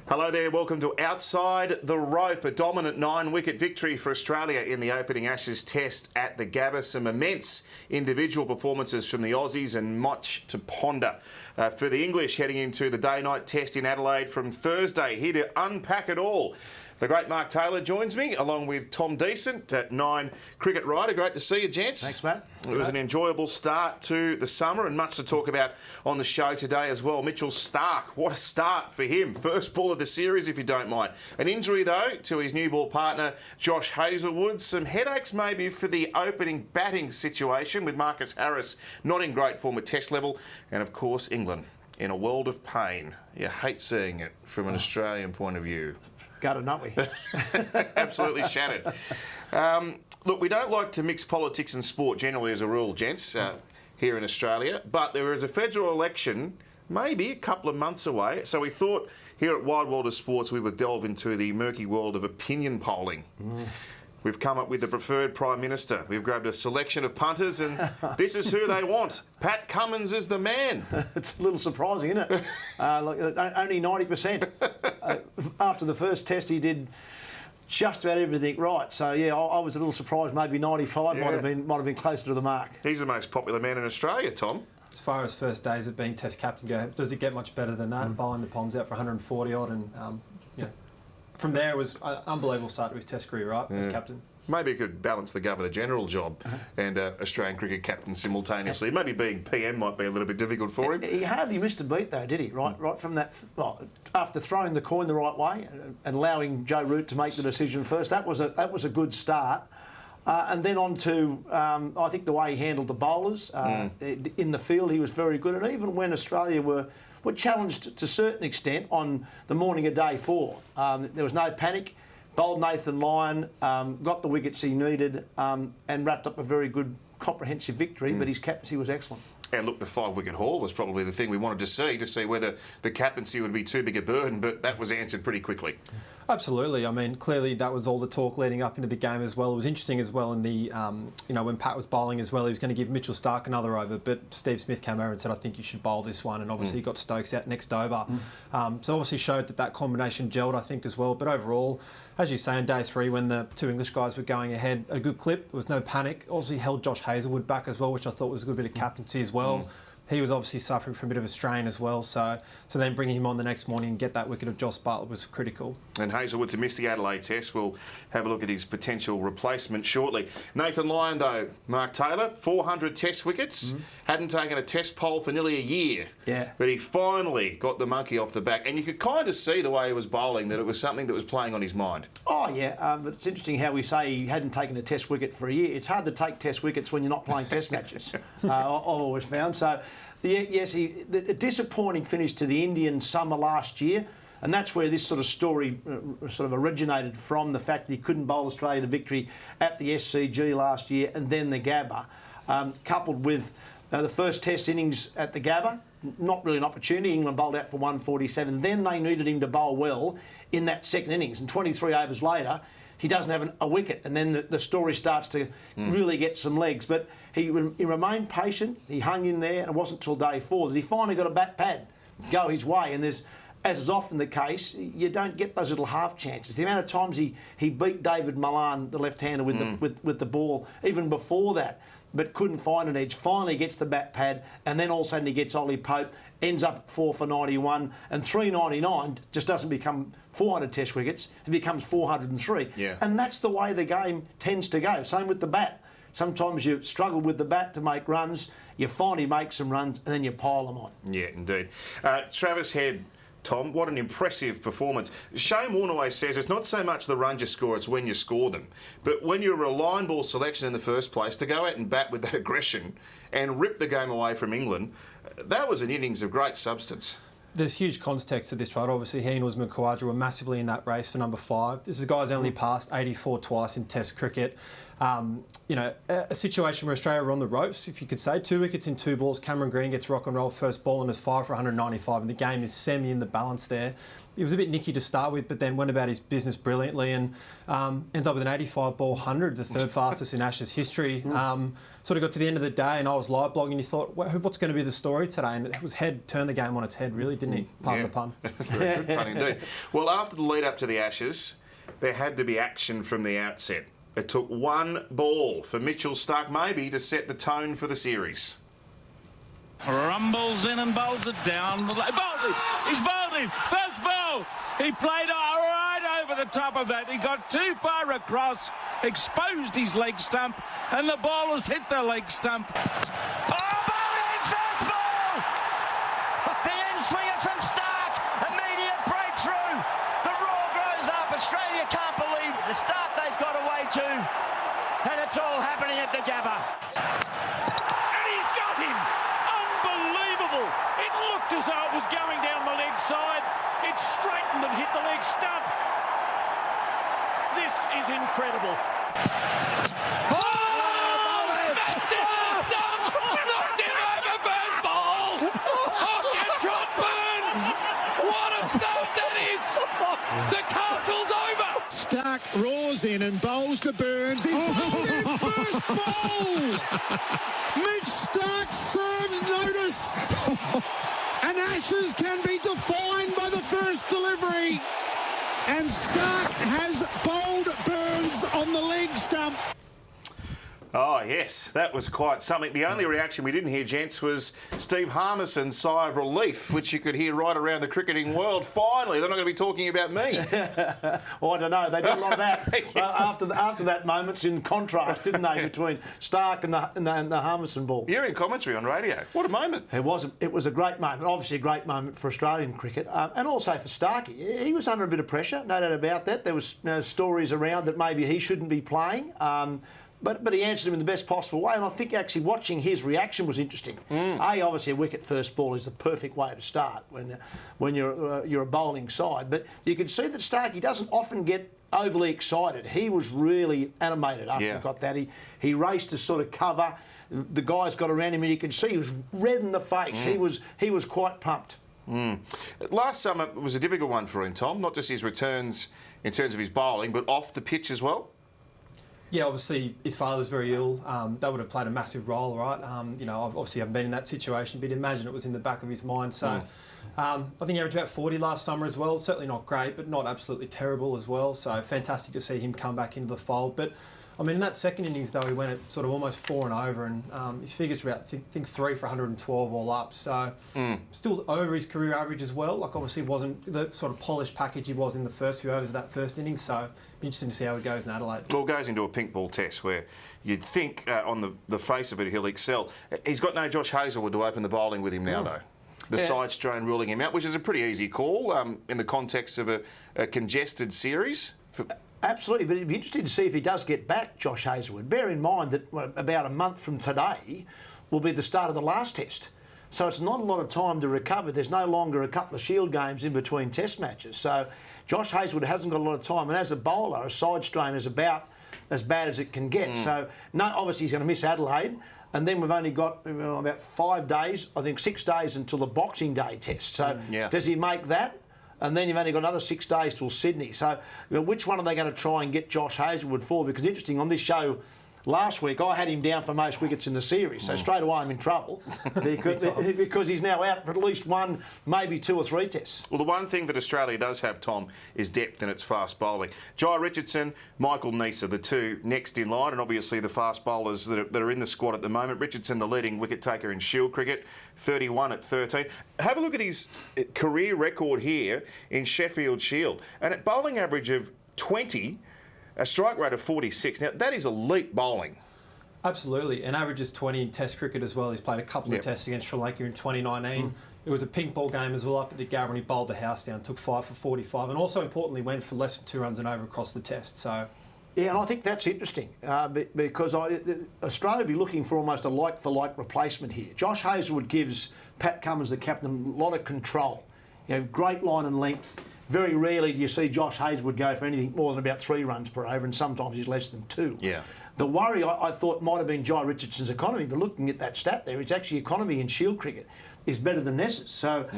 Hello there, welcome to Outside the Rope, a dominant 9-wicket victory for Australia in the opening Ashes Test at the Gabba. Some immense individual performances from the Aussies and much to ponder for the English heading into the day-night test in Adelaide from Thursday. Here to unpack it all, the great Mark Taylor joins me, along with Tom Decent, 9 cricket writer. Great to see you, gents. Thanks, Matt. It was an enjoyable start to the summer and much to talk about on the show today as well. Mitchell Starc, what a start for him. First ball of the series, if you don't mind. An injury, though, to his new ball partner, Josh Hazlewood. Some headaches maybe for the opening batting situation with Marcus Harris not in great form at test level. And, of course, England in a world of pain. You hate seeing it from an Australian point of view. Gutted, don't we? Absolutely shattered. Look, we don't like to mix politics and sport generally as a rule, gents, here in Australia, but there is a federal election maybe a couple of months away, so we thought here at Wide World of Sports we would delve into the murky world of opinion polling. We've come up with the preferred Prime Minister. We've grabbed a selection of punters and this is who they want. Pat Cummins is the man. It's a little surprising, isn't it? Only 90%. After the first test he did just about everything right. So, yeah, I was a little surprised. Maybe 95 might have been closer to the mark. He's the most popular man in Australia, Tom. As far as first days of being Test captain go, does it get much better than that? Bowling the Poms out for 140 odd and from there, it was an unbelievable start to his Test career, right, as captain. Maybe he could balance the Governor-General job and Australian cricket captain simultaneously. Maybe being PM might be a little bit difficult for him. He hardly missed a beat, though, did he? Right from that, after throwing the coin the right way and allowing Joe Root to make the decision first, that was a good start. And then on to, I think, the way he handled the bowlers. In the field, he was very good. And even when Australia were challenged to a certain extent on the morning of day 4, there was no panic. Bowled Nathan Lyon, got the wickets he needed, and wrapped up a very good, comprehensive victory, but his captaincy was excellent. And look, the 5-wicket haul was probably the thing we wanted to see whether the captaincy would be too big a burden, but that was answered pretty quickly. Absolutely. I mean, clearly that was all the talk leading up into the game as well. It was interesting as well in the, when Pat was bowling as well, he was going to give Mitchell Starc another over, but Steve Smith came over and said, I think you should bowl this one, and obviously he got Stokes out next over. So obviously showed that combination gelled, I think, as well. But overall, as you say, in day 3, when the 2 English guys were going ahead, a good clip. There was no panic. Obviously held Josh Hazlewood back as well, which I thought was a good bit of captaincy as well. He was obviously suffering from a bit of a strain as well, so then bringing him on the next morning and get that wicket of Josh Bartlett was critical. And Hazlewood to miss the Adelaide Test. We'll have a look at his potential replacement shortly. Nathan Lyon, though, Mark Taylor, 400 Test wickets, hadn't taken a Test poll for nearly a year. Yeah. But he finally got the monkey off the back, and you could kind of see the way he was bowling that it was something that was playing on his mind. Oh, yeah, but it's interesting how we say he hadn't taken a Test wicket for a year. It's hard to take Test wickets when you're not playing Test matches, I've always found. So, yes, a disappointing finish to the Indian summer last year, and that's where this sort of story sort of originated from, the fact that he couldn't bowl Australia to victory at the SCG last year and then the Gabba, coupled with the first Test innings at the Gabba, not really an opportunity. England bowled out for 147. Then they needed him to bowl well in that second innings, and 23 overs later, he doesn't have a wicket, and then the story starts to really get some legs. But he remained patient, he hung in there, and it wasn't until day 4 that he finally got a bat pad go his way. And there's, as is often the case, you don't get those little half chances. The amount of times he beat David Malan, the left-hander, with the ball, even before that, but couldn't find an edge, finally gets the bat pad, and then all of a sudden he gets Ollie Pope, ends up at 4 for 91, and 399 just doesn't become 400 Test wickets, it becomes 403. Yeah. And that's the way the game tends to go. Same with the bat. Sometimes you struggle with the bat to make runs, you finally make some runs, and then you pile them on. Yeah, indeed. Travis Head, Tom, what an impressive performance. Shane Warne always says it's not so much the runs you score, it's when you score them. But when you're a line ball selection in the first place, to go out and bat with that aggression and rip the game away from England, that was an innings of great substance. There's huge context to this, right? Obviously, he and Usman Khawaja were massively in that race for number 5. This is a guy's only passed 84 twice in Test cricket. you know, a situation where Australia were on the ropes, if you could say. 2 wickets in 2 balls. Cameron Green gets rock and roll first ball and is 5 for 195, and the game is semi in the balance there. He was a bit nicky to start with, but then went about his business brilliantly and ends up with an 85-ball 100, the third fastest in Ashes history. Sort of got to the end of the day, and I was live blogging, and you thought, what's going to be the story today? And it was turned the game on its head, really, didn't he? Pardon the pun. Very good pun indeed. Well, after the lead up to the Ashes, there had to be action from the outset. It took 1 ball for Mitchell Starc maybe to set the tone for the series. Rumbles in and bowls it down. Bowled him. He's bowled him. First ball. He played right over the top of that. He got too far across, exposed his leg stump, and the ball has hit the leg stump. Oh, bowling! First ball! The end swinger from Starc. Immediate breakthrough. The roar grows up. Australia can't believe the start they've got away to. And it's all happening at the Gabba. And he's got him. Unbelievable. It looked as though it was going down the leg side. It straightened and hit the leg stump. This is incredible. Oh! Smashed it! Stumps! Knocked him over first ball! Off your trot, Burns! What a stump that is! The castle's over! Starc roars in and bowls to Burns. He bowled in first ball! Mitch Starc serves notice. And Ashes can be defined by the first delivery. And Starc has bowled Burns on the leg stump. Oh, yes, that was quite something. The only reaction we didn't hear, gents, was Steve Harmison's sigh of relief, which you could hear right around the cricketing world. Finally, they're not going to be talking about me. Well, I don't know. They did a lot of that after that moment. In contrast, didn't they, between Starc and the Harmison ball? You're in commentary on radio. What a moment. It was a great moment. Obviously, a great moment for Australian cricket, and also for Starkey. He was under a bit of pressure, no doubt about that. There was stories around that maybe he shouldn't be playing. But he answered him in the best possible way, and I think actually watching his reaction was interesting. Obviously a wicket first ball is the perfect way to start when you're a bowling side. But you could see that Starkey doesn't often get overly excited. He was really animated after he got that. He raced to sort of cover. The guys got around him, and you could see he was red in the face. He was quite pumped. Last summer was a difficult one for him, Tom. Not just his returns in terms of his bowling, but off the pitch as well. Yeah, obviously his father's very ill. That would have played a massive role, right? You know, obviously I haven't been in that situation, but imagine it was in the back of his mind. So I think he averaged about 40 last summer as well. Certainly not great, but not absolutely terrible as well. So fantastic to see him come back into the fold. But I mean, in that second innings, though, he went at sort of almost 4 and over, and his figures were about, I think 3 for 112 all up. So still over his career average as well. Like, obviously wasn't the sort of polished package he was in the first few overs of that first innings. So be interesting to see how it goes in Adelaide. Well, it goes into a pink ball test where you'd think on the face of it he'll excel. He's got no Josh Hazlewood to open the bowling with him now, though. The side strain ruling him out, which is a pretty easy call in the context of a congested series. Absolutely, but it'd be interesting to see if he does get back Josh Hazlewood. Bear in mind that about a month from today will be the start of the last test. So it's not a lot of time to recover. There's no longer a couple of Shield games in between test matches. So Josh Hazlewood hasn't got a lot of time. And as a bowler, a side strain is about as bad as it can get. So, no, obviously he's going to miss Adelaide. And then we've only got about 5 days, I think 6 days until the Boxing Day test. So does he make that? And then you've only got another 6 days till Sydney. So which one are they going to try and get Josh Hazlewood for? Because interesting, on this show last week, I had him down for most wickets in the series. So straight away I'm in trouble because he's now out for at least 1, maybe 2 or 3 tests. Well, the one thing that Australia does have, Tom, is depth in its fast bowling. Jai Richardson, Michael Neser, the 2 next in line, and obviously the fast bowlers that are in the squad at the moment. Richardson, the leading wicket taker in Shield cricket, 31 at 13. Have a look at his career record here in Sheffield Shield. And at bowling average of 20, a strike rate of 46. Now, that is elite bowling. Absolutely. And averages 20 in Test cricket as well. He's played a couple of tests against Sri Lanka in 2019. It was a pink ball game as well up at the Gabba, and he bowled the house down, took 5 for 45, and also importantly went for less than 2 runs and over across the test. So, yeah, and I think that's interesting because Australia will be looking for almost a like-for-like replacement here. Josh Hazlewood gives Pat Cummins, the captain, a lot of control. Great line and length. Very rarely do you see Josh Hazlewood go for anything more than about 3 runs per over, and sometimes he's less than 2. Yeah. The worry I thought might have been Jai Richardson's economy, but looking at that stat there, it's actually economy in Shield cricket is better than Ness's. So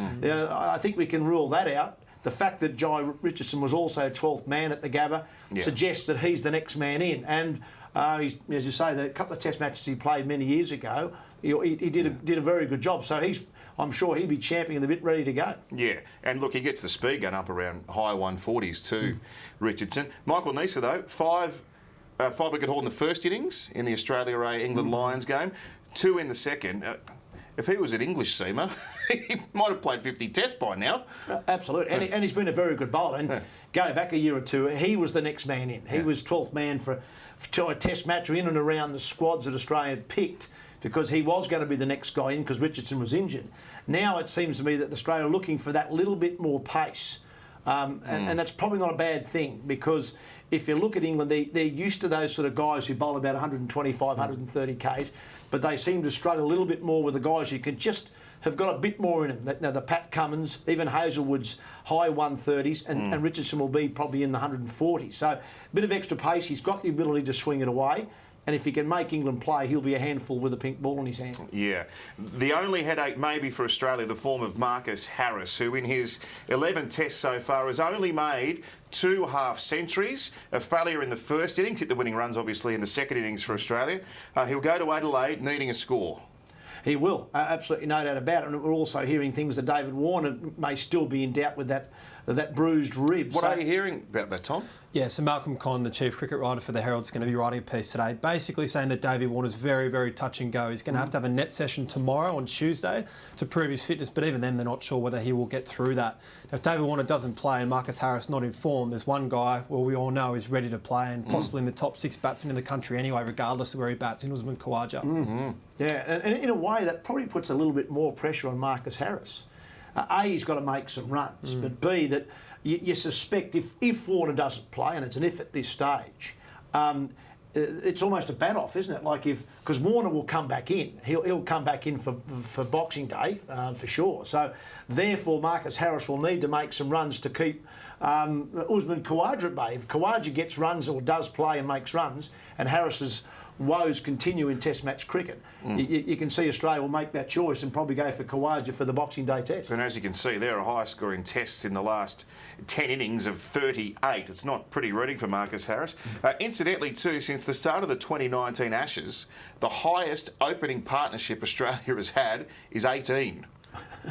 I think we can rule that out. The fact that Jai Richardson was also 12th man at the Gabba suggests that he's the next man in. And as you say, the couple of Test matches he played many years ago, he did a very good job. So I'm sure he'll be championing the bit, ready to go. Yeah, and look, he gets the speed gun up around high 140s too, Richardson. Michael Neser, though, five wicket haul in the first innings in the Australia A England Lions game, 2 in the second. If he was an English seamer, he might have played 50 tests by now. Absolutely, and he's been a very good bowler. And go back a year or two, he was the next man in. He was 12th man for a test match in and around the squads that Australia had picked, because he was going to be the next guy in because Richardson was injured. Now it seems to me that Australia are looking for that little bit more pace. And that's probably not a bad thing, because if you look at England, they're used to those sort of guys who bowl about 125, 130 Ks, but they seem to struggle a little bit more with the guys who can just have got a bit more in them. Now, the Pat Cummins, even Hazelwood's high 130s, and Richardson will be probably in the 140s. So a bit of extra pace. He's got the ability to swing it away. And if he can make England play, he'll be a handful with a pink ball in his hand. Yeah. The only headache maybe for Australia, the form of Marcus Harris, who in his 11 tests so far has only made 2 half-centuries, a failure in the first innings, hit the winning runs obviously in the second innings for Australia. He'll go to Adelaide needing a score. He will, absolutely no doubt about it. And we're also hearing things that David Warner may still be in doubt with that bruised rib. What are you hearing about that, Tom? Yeah, so Malcolm Conn, the chief cricket writer for the Herald, is going to be writing a piece today, basically saying that Davey Warner's very, very touch and go. He's going to have a net session tomorrow on Tuesday to prove his fitness, but even then they're not sure whether he will get through that. Now, if Davey Warner doesn't play and Marcus Harris not in form, there's one guy, well, we all know is ready to play and possibly in the top 6 batsmen in the country anyway, regardless of where he bats, in Usman Khawaja. Yeah, and in a way that probably puts a little bit more pressure on Marcus Harris. A, he's got to make some runs, but B, that you suspect if Warner doesn't play, and it's an if at this stage, it's almost a bat off, isn't it? Like because Warner will come back in, he'll come back in for Boxing Day for sure. So therefore, Marcus Harris will need to make some runs to keep Usman Khawaja at bay. If Khawaja gets runs or does play and makes runs, and Harris's woes continue in Test match cricket, you can see Australia will make that choice and probably go for Khawaja for the Boxing Day test. And as you can see, there are high scoring tests in the last 10 innings of 38. It's not pretty reading for Marcus Harris. Incidentally too, since the start of the 2019 Ashes, the highest opening partnership Australia has had is 18.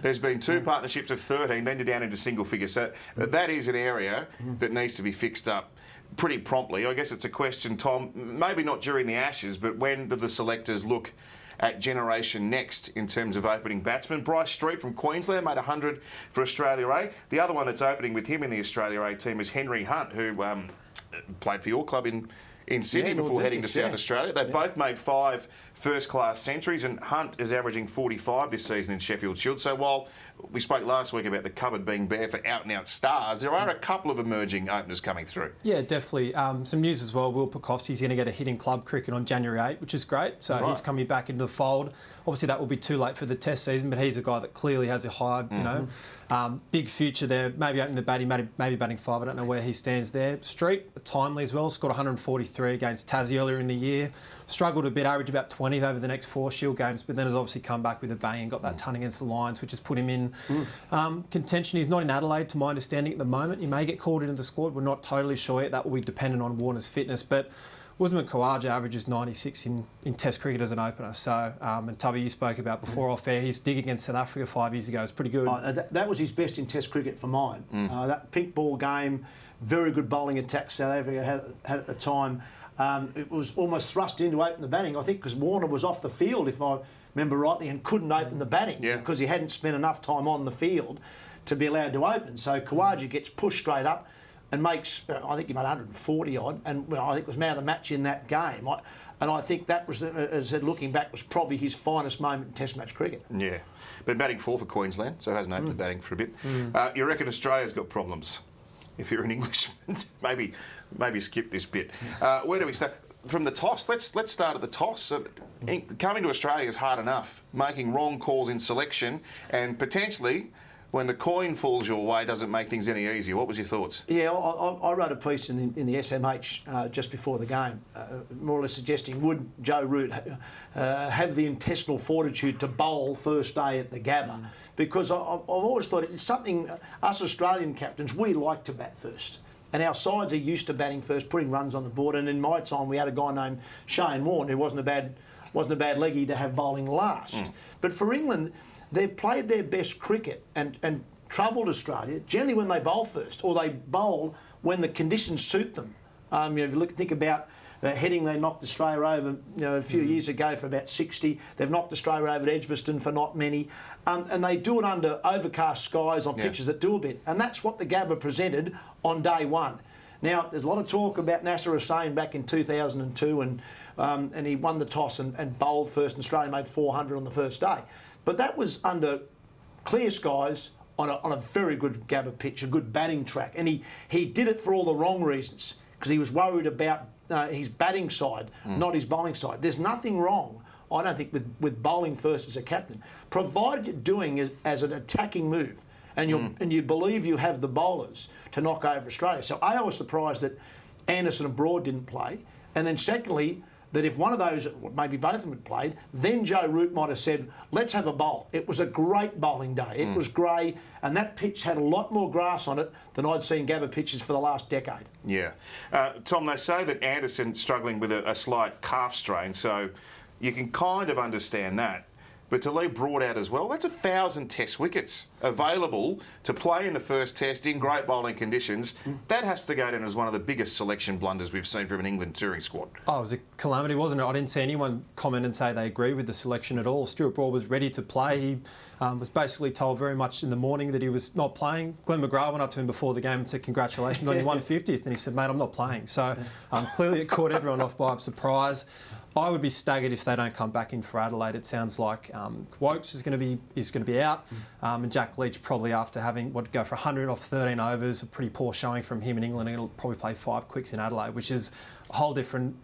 There's been 2 partnerships of 13, then you're down into single figures. So that is an area that needs to be fixed up pretty promptly. I guess it's a question, Tom, maybe not during the Ashes, but when do the selectors look at generation next in terms of opening batsmen? Bryce Street from Queensland made 100 for Australia A. The other one that's opening with him in the Australia A team is Henry Hunt, who played for your club in Sydney before heading to South Australia. They both made 5 first-class centuries, and Hunt is averaging 45 this season in Sheffield Shield. So while we spoke last week about the cupboard being bare for out-and-out stars, there are a couple of emerging openers coming through. Yeah, definitely. Some news as well. Will Pukovsky's going to get a hit in club cricket on January 8, which is great. So he's coming back into the fold. Obviously, that will be too late for the Test season, but he's a guy that clearly has a high, big future there. Maybe opening the batting, maybe batting 5. I don't know where he stands there. Street, timely as well. Scored 143 against Tassie earlier in the year. Struggled a bit, averaged about 20 over the next 4 Shield games, but then has obviously come back with a bang and got that ton against the Lions, which has put him in contention. He's not in Adelaide, to my understanding, at the moment. He may get called into the squad. We're not totally sure yet. That will be dependent on Warner's fitness, but Usman Khawaja averages 96 in Test cricket as an opener. So, and Tubby, you spoke about before off air, his dig against South Africa 5 years ago is pretty good. That was his best in Test cricket for mine. That pink ball game, very good bowling attack South Africa had at the time. It was almost thrust in to open the batting, I think, because Warner was off the field, if I remember rightly, and couldn't open the batting because he hadn't spent enough time on the field to be allowed to open. So Khawaja gets pushed straight up and makes, I think he made 140 odd, and I think was man of the match in that game. And I think that was, as I said, looking back, was probably his finest moment in Test match cricket. Yeah, been batting 4 for Queensland, so hasn't opened the batting for a bit. You reckon Australia's got problems? If you're an Englishman, maybe skip this bit. Where do we start? From the toss. Let's start at the toss. Coming to Australia is hard enough. Making wrong calls in selection and potentially when the coin falls your way doesn't make things any easier. What was your thoughts? Yeah, I wrote a piece in the SMH just before the game, more or less suggesting would Joe Root have the intestinal fortitude to bowl first day at the Gabba? Because I've always thought it's something us Australian captains, we like to bat first. And our sides are used to batting first, putting runs on the board. And in my time, we had a guy named Shane Warne who wasn't a bad leggy to have bowling last. But for England, they've played their best cricket and troubled Australia generally when they bowl first, or they bowl when the conditions suit them. If you think about heading, they knocked Australia over a few years ago for about 60. They've knocked Australia over at Edgbaston for not many. And they do it under overcast skies on pitches that do a bit. And that's what the Gabba presented on day one. Now, there's a lot of talk about Nasser Hussain back in 2002 and he won the toss and bowled first, and Australia made 400 on the first day. But that was under clear skies on a very good Gabba pitch, a good batting track. And he did it for all the wrong reasons, because he was worried about his batting side, not his bowling side. There's nothing wrong, I don't think, with bowling first as a captain, provided you're doing it as an attacking move and you believe you have the bowlers to knock over Australia. So I was surprised that Anderson and Broad didn't play. And then secondly, that if one of those, maybe both of them had played, then Joe Root might have said, let's have a bowl. It was a great bowling day. It was grey, and that pitch had a lot more grass on it than I'd seen Gabba pitches for the last decade. Yeah. Tom, they say that Anderson's struggling with a slight calf strain, so you can kind of understand that. But to leave Broad out as well, that's 1,000 Test wickets available to play in the first Test in great bowling conditions. That has to go down as one of the biggest selection blunders we've seen from an England touring squad. Oh, it was a calamity, wasn't it? I didn't see anyone comment and say they agree with the selection at all. Stuart Broad was ready to play. He was basically told very much in the morning that he was not playing. Glenn McGrath went up to him before the game and said, congratulations on your 150th. And he said, mate, I'm not playing. So clearly it caught everyone off by surprise. I would be staggered if they don't come back in for Adelaide. It sounds like Wokes is going to be out, and Jack Leach probably, after having go for 100 off 13 overs, a pretty poor showing from him in England, and he'll probably play 5 quicks in Adelaide, which is a whole different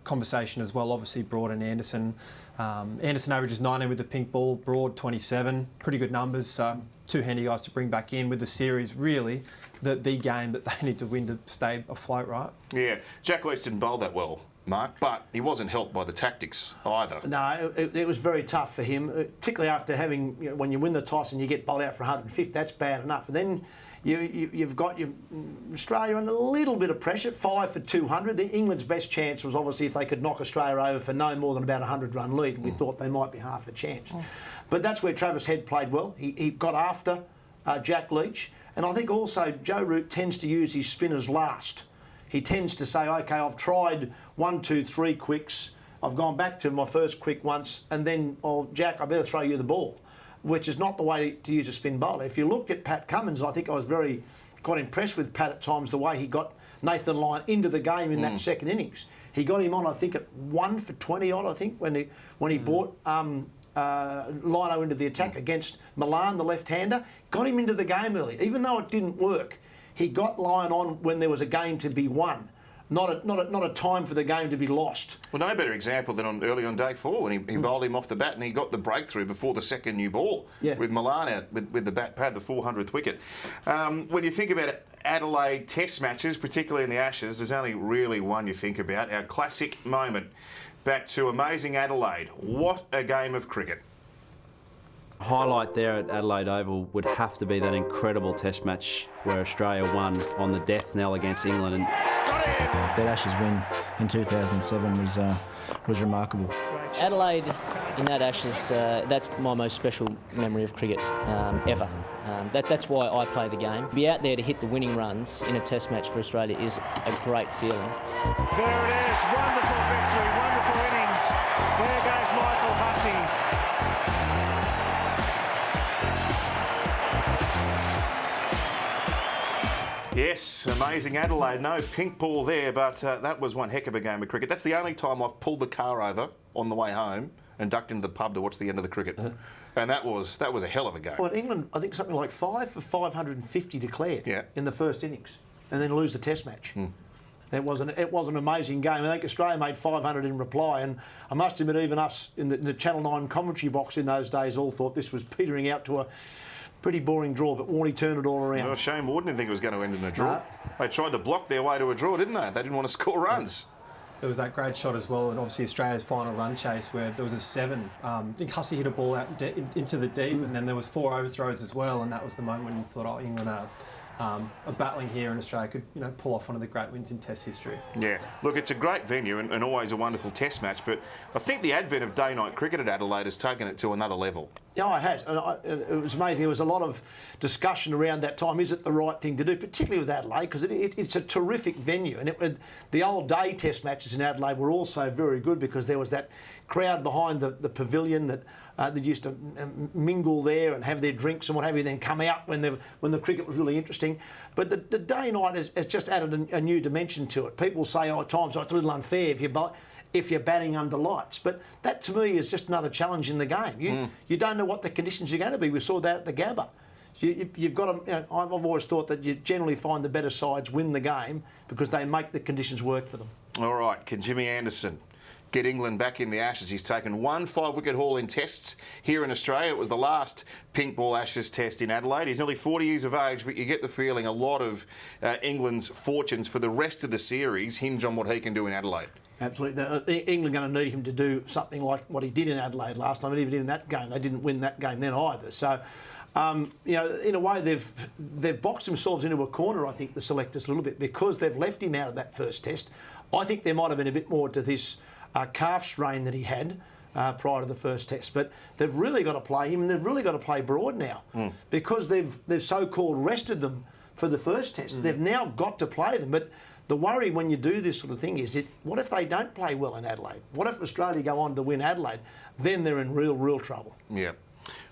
conversation as well. Obviously, Broad and Anderson. Anderson averages 19 with the pink ball, Broad 27, pretty good numbers. So 2 handy guys to bring back in with the series. Really, the game that they need to win to stay afloat, right? Yeah, Jack Leach didn't bowl that well, Mark, but he wasn't helped by the tactics either. No, it was very tough for him, particularly after having, when you win the toss and you get bowled out for 150, that's bad enough. And then you've got Australia under a little bit of pressure, 5 for 200. England's best chance was obviously if they could knock Australia over for no more than about a 100-run lead, and we thought they might be half a chance. But that's where Travis Head played well. He got after Jack Leach, and I think also Joe Root tends to use his spinners last. He tends to say, OK, I've tried 1, 2, 3 quicks. I've gone back to my first quick once, and then, Jack, I better throw you the ball, which is not the way to use a spin bowler. If you looked at Pat Cummins, I think I was quite impressed with Pat at times, the way he got Nathan Lyon into the game in that second innings. He got him on, I think, at 1 for 20 odd, I think, when he brought Lino into the attack against Milan, the left-hander. Got him into the game early. Even though it didn't work, he got Lyon on when there was a game to be won, not a time for the game to be lost. Well, no better example than early on day 4 when he bowled him off the bat and he got the breakthrough before the second new ball with Milan out with the bat pad, the 400th wicket. When you think about Adelaide Test matches, particularly in the Ashes, there's only really one you think about, our classic moment. Back to amazing Adelaide. What a game of cricket. Highlight there at Adelaide Oval would have to be that incredible Test match where Australia won on the death knell against England. That Ashes win in 2007 was remarkable. Adelaide in that Ashes, that's my most special memory of cricket ever. That's why I play the game. To be out there to hit the winning runs in a Test match for Australia is a great feeling. There it is, wonderful victory, wonderful innings. There goes Michael Hussey. Yes, amazing Adelaide. No pink ball there, but that was one heck of a game of cricket. That's the only time I've pulled the car over on the way home and ducked into the pub to watch the end of the cricket. And that was a hell of a game. Well, England, I think something like 5 for 550 declared in the first innings, and then lose the Test match. It was an amazing game. I think Australia made 500 in reply, and I must admit, even us in the Channel 9 commentary box in those days all thought this was petering out to pretty boring draw, but Warney turned it all around. Well, Shane Warden didn't think it was going to end in a draw. No. They tried to block their way to a draw, didn't they? They didn't want to score runs. There was that great shot as well, and obviously Australia's final run chase where there was a 7. I think Hussey hit a ball out into the deep, and then there was 4 overthrows as well, and that was the moment when you thought, oh, England are battling here, and Australia could, pull off one of the great wins in Test history. Yeah, look, it's a great venue and always a wonderful Test match, but I think the advent of day-night cricket at Adelaide has taken it to another level. Yeah, it has. And it was amazing. There was a lot of discussion around that time. Is it the right thing to do, particularly with Adelaide, because it's a terrific venue. And the old day Test matches in Adelaide were also very good because there was that crowd behind the pavilion that used to mingle there and have their drinks and what have you, then come out when the cricket was really interesting. But the day night has just added a new dimension to it. People say, at times, it's a little unfair if you're batting under lights. But that, to me, is just another challenge in the game. You don't know what the conditions are going to be. We saw that at the Gabba. You've got to. I've always thought that you generally find the better sides win the game because they make the conditions work for them. All right, can Jimmy Anderson get England back in the Ashes? He's taken 1 5-wicket haul in tests here in Australia. It was the last pink ball Ashes test in Adelaide. He's nearly 40 years of age, but you get the feeling a lot of England's fortunes for the rest of the series hinge on what he can do in Adelaide. Absolutely. England are going to need him to do something like what he did in Adelaide last time, and even in that game, they didn't win that game then either. So, in a way, they've boxed themselves into a corner, I think, the selectors a little bit, because they've left him out of that first test. I think there might have been a bit more to this calf strain that he had prior to the first test. But they've really got to play him, and they've really got to play Broad now because they've so-called rested them for the first test. They've now got to play them. But the worry when you do this sort of thing is, what if they don't play well in Adelaide? What if Australia go on to win Adelaide? Then they're in real trouble. Yeah.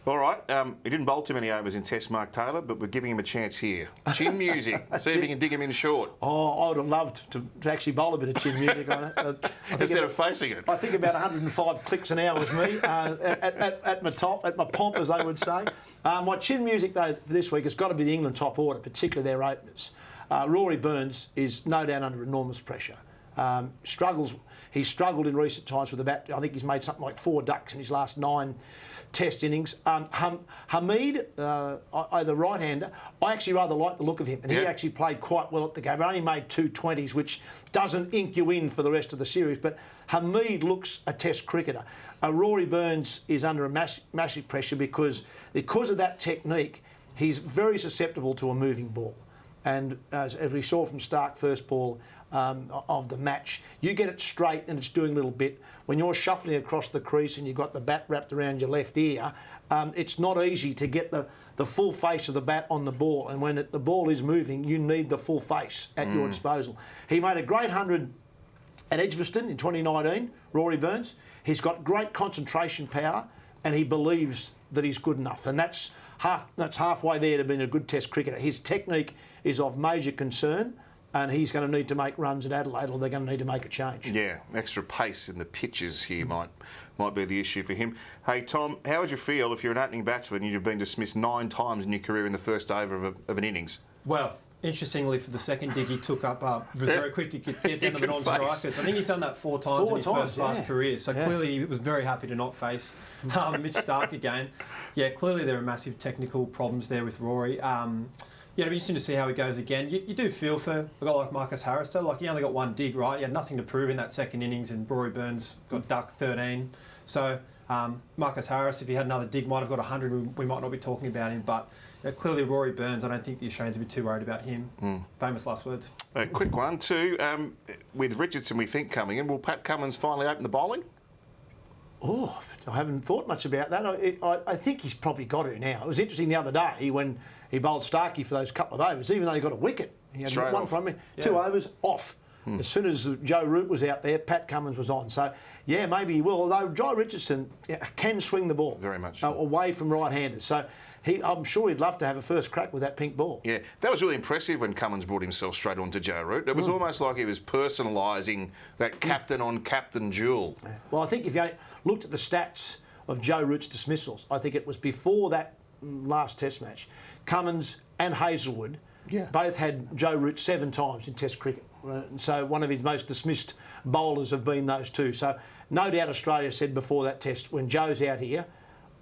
All right, he didn't bowl too many overs in Test, Mark Taylor, but we're giving him a chance here. Chin music. See if you can dig him in short. Oh, I would have loved to actually bowl a bit of chin music on it. Instead of facing it. I think about 105 clicks an hour was me at my top, at my pomp, as they would say. My chin music, though, for this week has got to be the England top order, particularly their openers. Rory Burns is no doubt under enormous pressure. He's struggled in recent times with the bat. I think he's made something like 4 ducks in his last 9 Test innings. Hamid, the right-hander, I actually rather like the look of him, and he actually played quite well at the game. He only made 2 20s, which doesn't ink you in for the rest of the series, but Hamid looks a Test cricketer. Rory Burns is under a massive pressure because of that technique, he's very susceptible to a moving ball. And as we saw from Stark first ball of the match, you get it straight and it's doing a little bit. When you're shuffling across the crease and you've got the bat wrapped around your left ear, it's not easy to get the full face of the bat on the ball. And when the ball is moving, you need the full face at your disposal. He made a great 100 at Edgbaston in 2019, Rory Burns. He's got great concentration power and he believes that he's good enough. And that's halfway there to being a good Test cricketer. His technique is of major concern, and he's going to need to make runs at Adelaide, or they're going to need to make a change. Yeah, extra pace in the pitches here might be the issue for him. Hey, Tom, how would you feel if you're an opening batsman and you've been dismissed 9 times in your career in the first over of an innings? Well, interestingly, for the second dig he took up, was very quick to get down to the non-strikers. I think he's done that 4 times in his first-class career. So clearly he was very happy to not face Mitch Stark again. Yeah, clearly there are massive technical problems there with Rory. It'll be interesting to see how he goes again. You do feel for a guy like Marcus Harris, though. Like, he only got 1 dig, right? He had nothing to prove in that second innings, and Rory Burns got ducked 13. So Marcus Harris, if he had another dig, might have got 100. We might not be talking about him, but clearly Rory Burns, I don't think the Australians would be too worried about him. Famous last words. A quick one, too. With Richardson, we think, coming in, will Pat Cummins finally open the bowling? Oh, I haven't thought much about that. I think he's probably got to now. It was interesting the other day when he bowled Starkey for those couple of overs, even though he got a wicket. He had straight one from him, 2 overs, off. As soon as Joe Root was out there, Pat Cummins was on. So, yeah, maybe he will. Although Joe Richardson can swing the ball. Very much. Away from right-handers. So I'm sure he'd love to have a first crack with that pink ball. Yeah, that was really impressive when Cummins brought himself straight onto Joe Root. It was almost like he was personalising that captain-on-captain duel. Yeah. Well, I think if you looked at the stats of Joe Root's dismissals, I think it was before that last Test match, Cummins and Hazelwood both had Joe Root 7 times in Test cricket. So one of his most dismissed bowlers have been those two. So no doubt Australia said before that Test, when Joe's out here,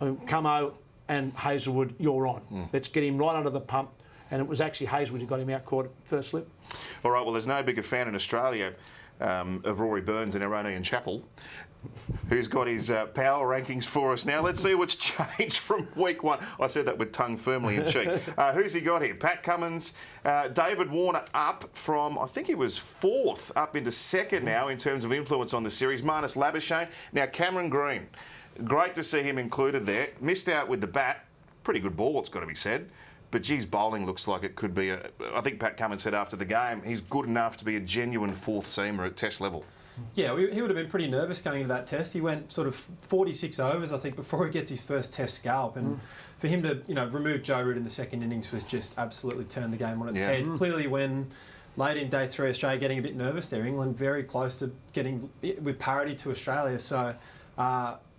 Cummo and Hazelwood, you're on. Let's get him right under the pump. And it was actually Hazelwood who got him out caught at first slip. All right, well, there's no bigger fan in Australia of Rory Burns in our own Ian Chappell, who's got his power rankings for us now. Let's see what's changed from week 1. I said that with tongue firmly in cheek. Who's he got here? Pat Cummins, David Warner up from, I think he was 4th, up into 2nd now in terms of influence on the series. Marnus Labuschagne. Now, Cameron Green. Great to see him included there. Missed out with the bat. Pretty good ball, it's got to be said. But, geez, bowling looks like it could be I think Pat Cummins said after the game, he's good enough to be a genuine 4th seamer at Test level. Yeah, he would have been pretty nervous going into that Test. He went sort of 46 overs, I think, before he gets his first Test scalp. And for him to, remove Joe Root in the second innings was just absolutely turned the game on its head. Clearly, when late in day 3, Australia getting a bit nervous there, England very close to getting with parity to Australia. So,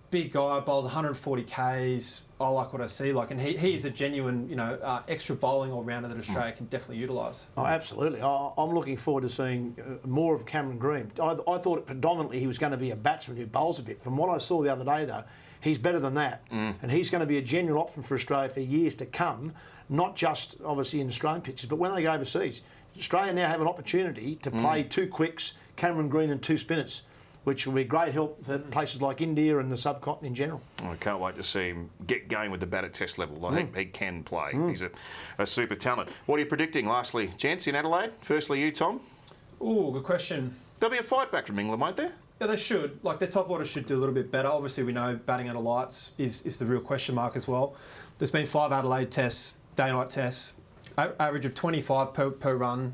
big guy, bowls 140 Ks. I like what I see. And he's a genuine, extra bowling all-rounder that Australia can definitely utilise. Oh, absolutely. I'm looking forward to seeing more of Cameron Green. I thought predominantly he was going to be a batsman who bowls a bit. From what I saw the other day, though, he's better than that. And he's going to be a genuine option for Australia for years to come, not just, obviously, in Australian pitches, but when they go overseas. Australia now have an opportunity to play 2 quicks, Cameron Green and 2 spinners, which will be great help for places like India and the subcontinent in general. I can't wait to see him get going with the bat at Test level. He can play. He's a super talent. What are you predicting, lastly, gents, in Adelaide? Firstly, you, Tom? Oh, good question. There'll be a fight back from England, won't there? Yeah, they should. Their top order should do a little bit better. Obviously, we know batting under lights is the real question mark as well. There's been 5 Adelaide tests, day-night tests, average of 25 per run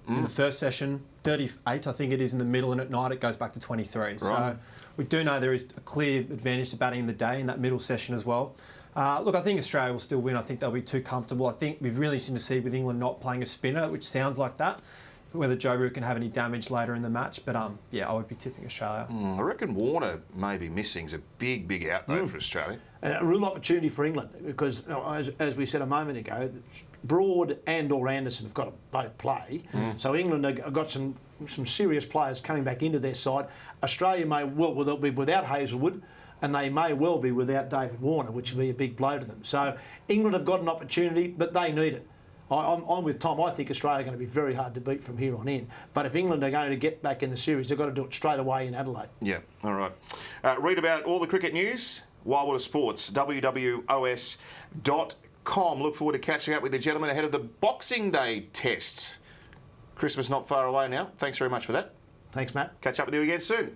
in the first session. 38, I think it is, in the middle, and at night it goes back to 23. Right. So we do know there is a clear advantage to batting in the day in that middle session as well. Look, I think Australia will still win. I think they'll be too comfortable. I think we're really interesting to see with England not playing a spinner, which sounds like that, whether Joe Root can have any damage later in the match. But, I would be tipping Australia. I reckon Warner may be missing. It's a big out, though, for Australia. And a real opportunity for England because, as we said a moment ago, Broad and or Anderson have got to both play. So England have got some serious players coming back into their side. Australia may well be without Hazelwood, and they may well be without David Warner, which will be a big blow to them. So England have got an opportunity, but they need it. I'm with Tom. I think Australia are going to be very hard to beat from here on in. But if England are going to get back in the series, they've got to do it straight away in Adelaide. Yeah, all right. Read about all the cricket news, Wildwater Sports, WWOS.com. Look forward to catching up with the gentlemen ahead of the Boxing Day tests. Christmas not far away now. Thanks very much for that. Thanks, Matt. Catch up with you again soon.